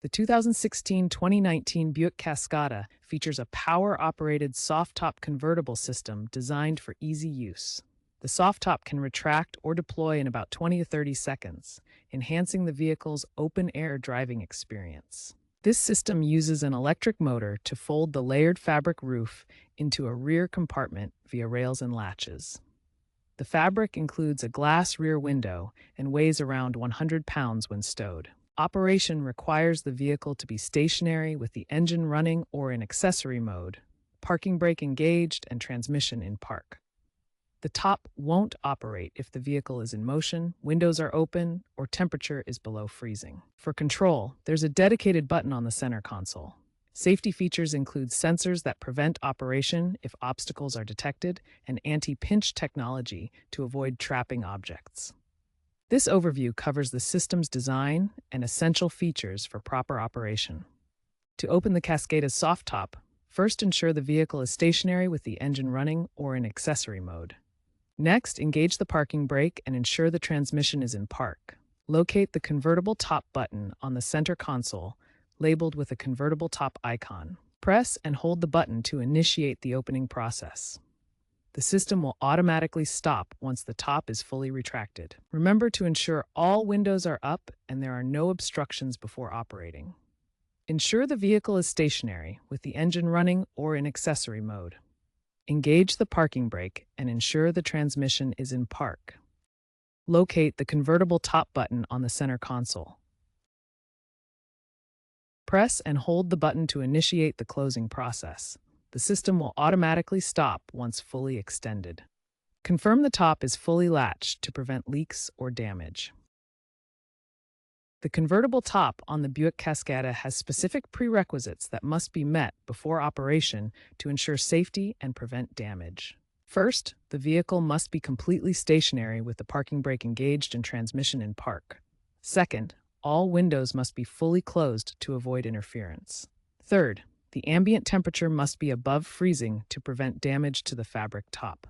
The 2016-2019 Buick Cascada features a power-operated soft-top convertible system designed for easy use. The soft top can retract or deploy in about 20 to 30 seconds, enhancing the vehicle's open-air driving experience. This system uses an electric motor to fold the layered fabric roof into a rear compartment via rails and latches. The fabric includes a glass rear window and weighs around 100 pounds when stowed. Operation requires the vehicle to be stationary with the engine running or in accessory mode, parking brake engaged, and transmission in park. The top won't operate if the vehicle is in motion, windows are open, or temperature is below freezing. For control, there's a dedicated button on the center console. Safety features include sensors that prevent operation if obstacles are detected and anti-pinch technology to avoid trapping objects. This overview covers the system's design and essential features for proper operation. To open the Cascada's soft top, first ensure the vehicle is stationary with the engine running or in accessory mode. Next, engage the parking brake and ensure the transmission is in park. Locate the convertible top button on the center console, labeled with a convertible top icon. Press and hold the button to initiate the opening process. The system will automatically stop once the top is fully retracted. Remember to ensure all windows are up and there are no obstructions before operating. Ensure the vehicle is stationary with the engine running or in accessory mode. Engage the parking brake and ensure the transmission is in park. Locate the convertible top button on the center console. Press and hold the button to initiate the closing process. The system will automatically stop once fully extended. Confirm the top is fully latched to prevent leaks or damage. The convertible top on the Buick Cascada has specific prerequisites that must be met before operation to ensure safety and prevent damage. First, the vehicle must be completely stationary with the parking brake engaged and transmission in park. Second, all windows must be fully closed to avoid interference. Third, the ambient temperature must be above freezing to prevent damage to the fabric top.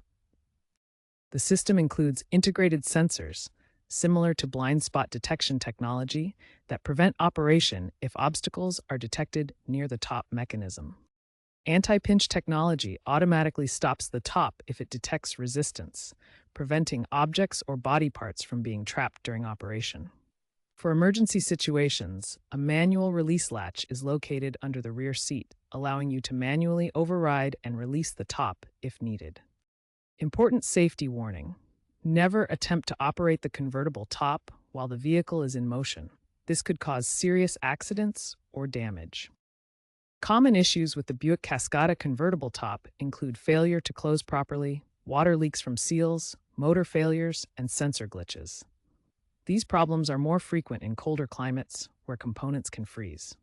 The system includes integrated sensors, similar to blind spot detection technology, that prevent operation if obstacles are detected near the top mechanism. Anti-pinch technology automatically stops the top if it detects resistance, preventing objects or body parts from being trapped during operation. For emergency situations, a manual release latch is located under the rear seat, allowing you to manually override and release the top if needed. Important safety warning: never attempt to operate the convertible top while the vehicle is in motion. This could cause serious accidents or damage. Common issues with the Buick Cascada convertible top include failure to close properly, water leaks from seals, motor failures, and sensor glitches. These problems are more frequent in colder climates where components can freeze.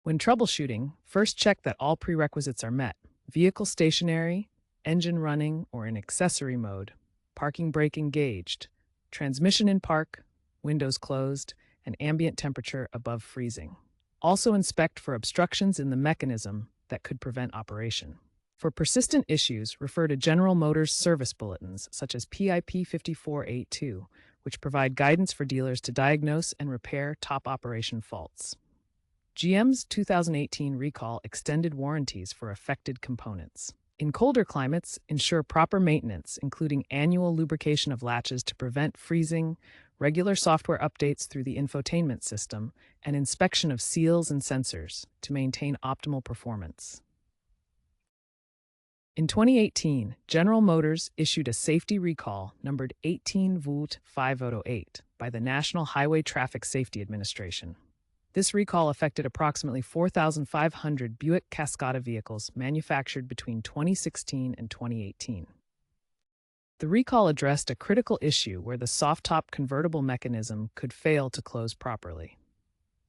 When troubleshooting, first check that all prerequisites are met: vehicle stationary, engine running or in accessory mode, parking brake engaged, transmission in park, windows closed, and ambient temperature above freezing. Also inspect for obstructions in the mechanism that could prevent operation. For persistent issues, refer to General Motors service bulletins such as PIP 5482, which provide guidance for dealers to diagnose and repair top operation faults. GM's 2018 recall extended warranties for affected components. In colder climates, ensure proper maintenance, including annual lubrication of latches to prevent freezing, regular software updates through the infotainment system, and inspection of seals and sensors to maintain optimal performance. In 2018, General Motors issued a safety recall numbered 18-VUT-5008 by the National Highway Traffic Safety Administration. This recall affected approximately 4,500 Buick Cascada vehicles manufactured between 2016 and 2018. The recall addressed a critical issue where the soft-top convertible mechanism could fail to close properly.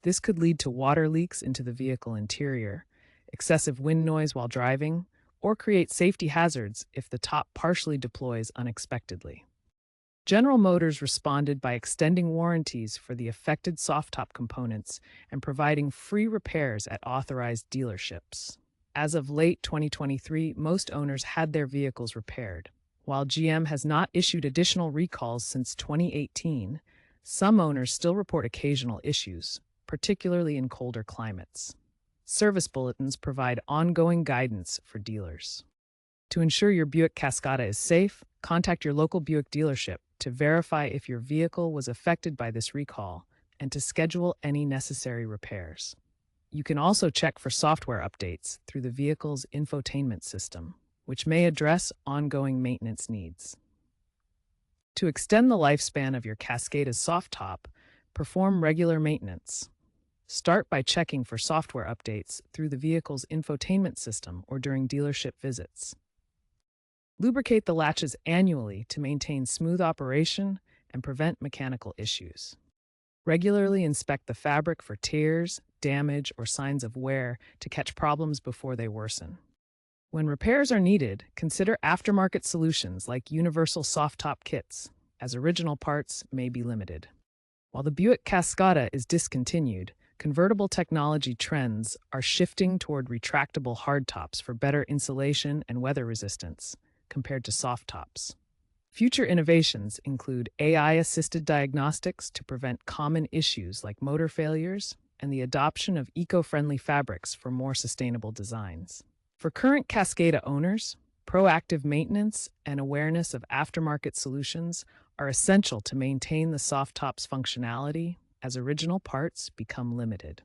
This could lead to water leaks into the vehicle interior, excessive wind noise while driving, or create safety hazards if the top partially deploys unexpectedly. General Motors responded by extending warranties for the affected soft-top components and providing free repairs at authorized dealerships. As of late 2023, most owners had their vehicles repaired. While GM has not issued additional recalls since 2018, some owners still report occasional issues, particularly in colder climates. Service bulletins provide ongoing guidance for dealers. To ensure your Buick Cascada is safe, contact your local Buick dealership to verify if your vehicle was affected by this recall and to schedule any necessary repairs. You can also check for software updates through the vehicle's infotainment system, which may address ongoing maintenance needs. To extend the lifespan of your Cascada's soft top, perform regular maintenance. Start by checking for software updates through the vehicle's infotainment system or during dealership visits. Lubricate the latches annually to maintain smooth operation and prevent mechanical issues. Regularly inspect the fabric for tears, damage, or signs of wear to catch problems before they worsen. When repairs are needed, consider aftermarket solutions like universal soft top kits, as original parts may be limited. While the Buick Cascada is discontinued, convertible technology trends are shifting toward retractable hardtops for better insulation and weather resistance compared to soft tops. Future innovations include AI-assisted diagnostics to prevent common issues like motor failures and the adoption of eco-friendly fabrics for more sustainable designs. For current Cascada owners, proactive maintenance and awareness of aftermarket solutions are essential to maintain the soft top's functionality as original parts become limited.